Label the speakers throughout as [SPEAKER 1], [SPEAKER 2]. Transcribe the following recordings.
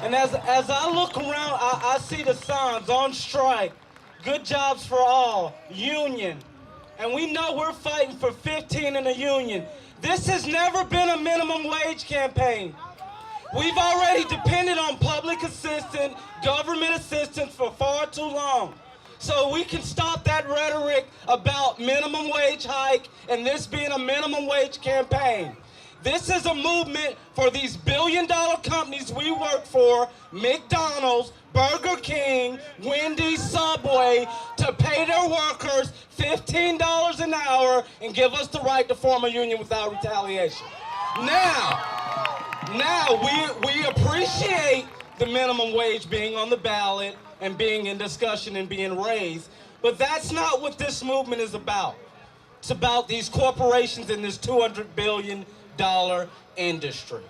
[SPEAKER 1] And as I look around, I see the signs on strike, good jobs for all, union. And we know we're fighting for 15 in the union. This has never been a minimum wage campaign. We've already depended on public assistance, government assistance for far too long. So we can stop that rhetoric about minimum wage hike and this being a minimum wage campaign. This is a movement for these billion-dollar companies we work for, McDonald's, Burger King, Wendy's, Subway, to pay their workers $15 an hour and give us the right to form a union without retaliation. Now we appreciate the minimum wage being on the ballot and being in discussion and being raised, but that's not what this movement is about. It's about these corporations in this $200 billion industry.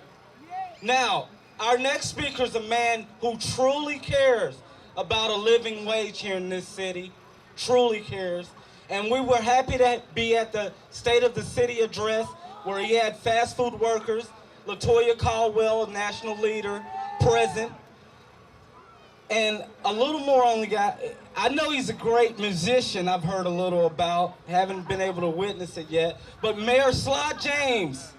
[SPEAKER 1] Now, our next speaker is a man who truly cares about a living wage here in this city, truly cares. And we were happy to be at the State of the City address where he had fast food workers, LaToya Caldwell, a national leader, present. And a little more on the guy. I know he's a great musician, I've heard a little about, haven't been able to witness it yet, but Mayor Sly James,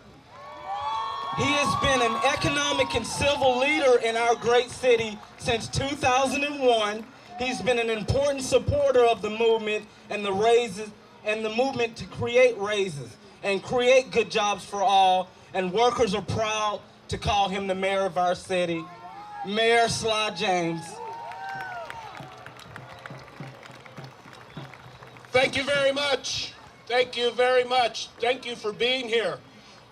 [SPEAKER 1] he has been an economic and civil leader in our great city since 2001. He's been an important supporter of the movement and the raises and the movement to create raises and create good jobs for all. And workers are proud to call him the mayor of our city, Mayor Sly James.
[SPEAKER 2] Thank you very much. Thank you very much. Thank you for being here.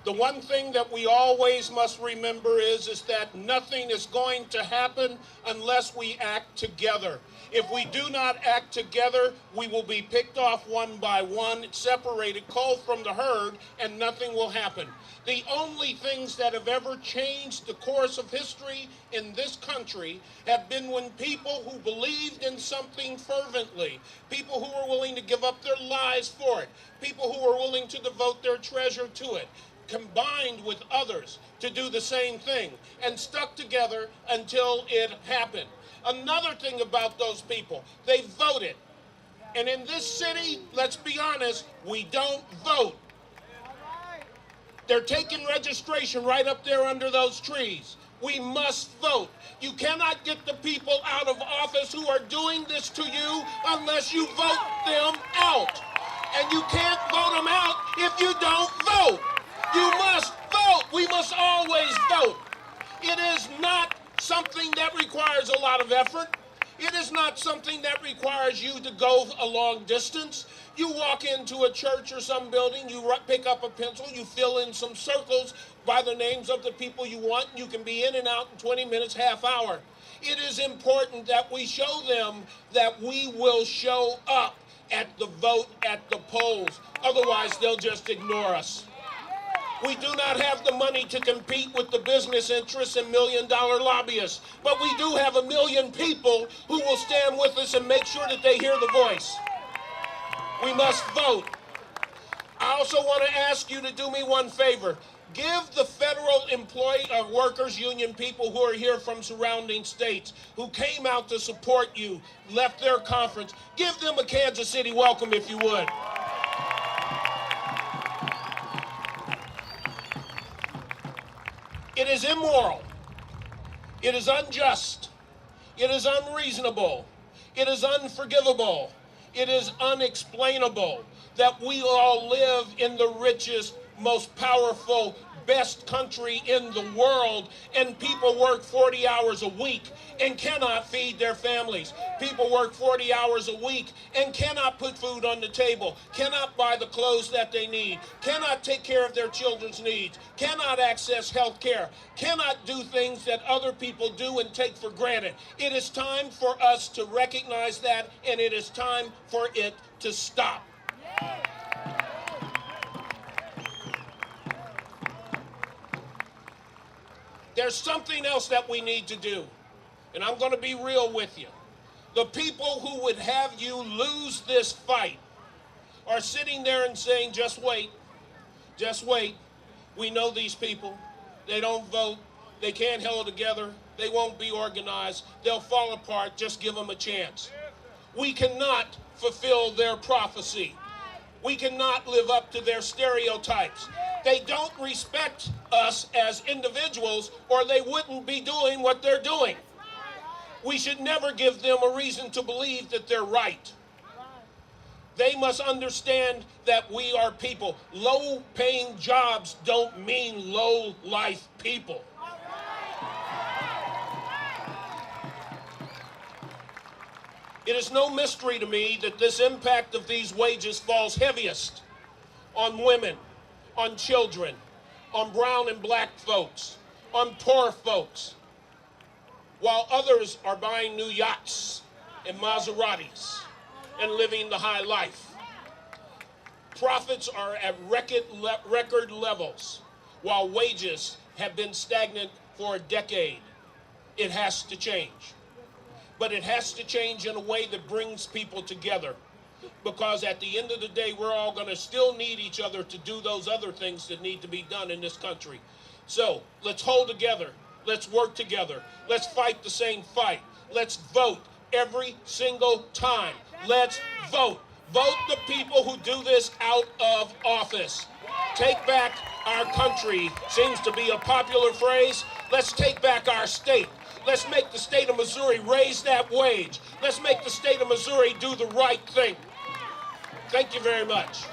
[SPEAKER 2] The one thing that we always must remember is that nothing is going to happen unless we act together. If we do not act together, we will be picked off one by one, separated, culled from the herd, and nothing will happen. The only things that have ever changed the course of history in this country have been when people who believed in something fervently, people who were willing to give up their lives for it, people who were willing to devote their treasure to it, combined with others to do the same thing and stuck together until it happened. Another thing about those people, they voted. And in this city, let's be honest, we don't vote. They're taking registration right up there under those trees. We must vote. You cannot get the people out of office who are doing this to you unless you vote them out. And you can't vote them out if you don't vote. You must vote. We must always vote. It is not something that requires a lot of effort. It is not something that requires you to go a long distance. You walk into a church or some building, you pick up a pencil, you fill in some circles by the names of the people you want, and you can be in and out in 20 minutes, half hour. It is important that we show them that we will show up at the vote at the polls. Otherwise, they'll just ignore us. We do not have the money to compete with the business interests and million-dollar lobbyists, but we do have 1 million people who will stand with us and make sure that they hear the voice. We must vote. I also want to ask you to do me one favor. Give the federal workers union people who are here from surrounding states, who came out to support you, left their conference, give them a Kansas City welcome if you would. It is immoral, it is unjust, it is unreasonable, it is unforgivable, it is unexplainable that we all live in the richest, most powerful, best country in the world, and people work 40 hours a week and cannot feed their families. People work 40 hours a week and cannot put food on the table, cannot buy the clothes that they need, cannot take care of their children's needs, cannot access health care, cannot do things that other people do and take for granted. It is time for us to recognize that, and it is time for it to stop. There's something else that we need to do, and I'm going to be real with you. The people who would have you lose this fight are sitting there and saying, just wait, just wait. We know these people. They don't vote. They can't hold together. They won't be organized. They'll fall apart. Just give them a chance. We cannot fulfill their prophecy. We cannot live up to their stereotypes. They don't respect us as individuals, or they wouldn't be doing what they're doing. We should never give them a reason to believe that they're right. They must understand that we are people. Low-paying jobs don't mean low-life people. It is no mystery to me that this impact of these wages falls heaviest on women, on children, on brown and black folks, on poor folks, while others are buying new yachts and Maseratis and living the high life. Profits are at record levels, while wages have been stagnant for a decade. It has to change. But it has to change in a way that brings people together. Because at the end of the day, we're all going to still need each other to do those other things that need to be done in this country. So let's hold together. Let's work together. Let's fight the same fight. Let's vote every single time. Let's vote. Vote the people who do this out of office. Take back our country seems to be a popular phrase. Let's take back our state. Let's make the state of Missouri raise that wage. Let's make the state of Missouri do the right thing. Thank you very much.